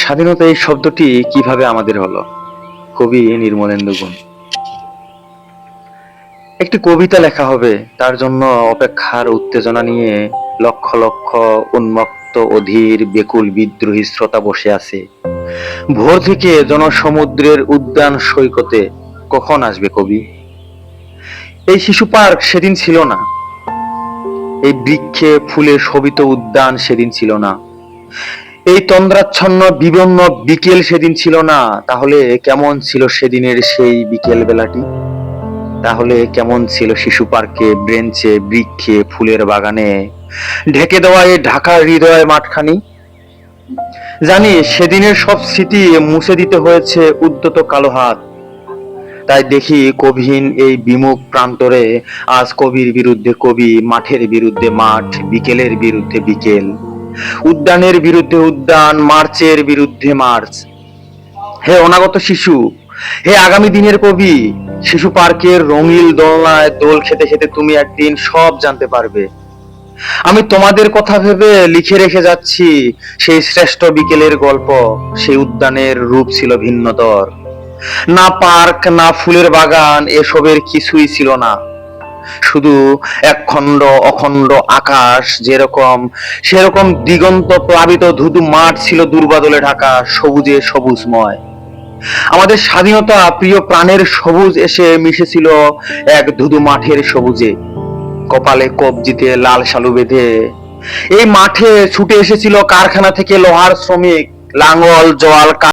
স্বাধীনতা এই শব্দটি কিভাবে আমাদের হলো? কবি নির্মলেন্দু গুণ। একটি কবিতা লেখা হবে, তার জন্য অপেক্ষার উত্তেজনা নিয়ে লক্ষ লক্ষ উন্মত্ত অধীর বেকুল বিদ্রোহী শ্রোতা বসে আছে। ভোর থেকে জনসমুদ্রের উদ্যান সৈকতে কখন আসবে কবি? এই শিশু পার্ক সেদিন ছিল না, এই বৃক্ষে ফুলে শোভিত উদ্যান সেদিন ছিল না, এই তন্দ্রাচ্ছন্ন বিবন্ন বিকেল সেদিন ছিল না। তাহলে কেমন ছিল সেদিনের সেই বিকেল বেলাটি? তাহলে কেমন ছিল শিশু পার্কে, ব্রেঞ্চে, বৃক্ষে, ফুলের বাগানে ঢেকে দেওয়া এই ঢাকার হৃদয় মাঠখানি? জানি সেদিনের সব স্মৃতি মুছে দিতে হয়েছে উদ্যত কালো হাত। তাই দেখি কবিহীন এই বিমুখ প্রান্তরে আজ কবির বিরুদ্ধে কবি, মাঠের বিরুদ্ধে মাঠ, বিকেলের বিরুদ্ধে বিকেল, উদ্যানের বিরুদ্ধে উদ্যান, মার্চের বিরুদ্ধে মার্চ। হে অনাগত শিশু, হে আগামী দিনের কবি, শিশু পার্কের রঙিন দোলনায় দোল খেতে খেতে তুমি একদিন সব জানতে পারবে। আমি তোমাদের কথা ভেবে লিখে রেখে যাচ্ছি সেই শ্রেষ্ঠ বিকেলের গল্প। সেই উদ্যানের রূপ ছিল ভিন্নতর। না পার্ক, না ফুলের বাগান, এসবের কিছুই ছিল না। শুধু একখণ্ড অখণ্ড আকাশ, যেরকম সেরকম দিগন্ত প্লাবিত ধুধু মাঠ ছিল দুর্বাদলে ঢাকা, সবুজে সবুজময়। আমাদের স্বাধীনতা প্রিয় প্রাণের সবুজ এসে মিশেছিল এক ধুধু মাঠের সবুজে। কপালে কবজিতে লাল শালু বেঁধে এই মাঠে ছুটে এসেছিল কারখানা থেকে লোহার শ্রমিক, লাঙ্গল জোয়াল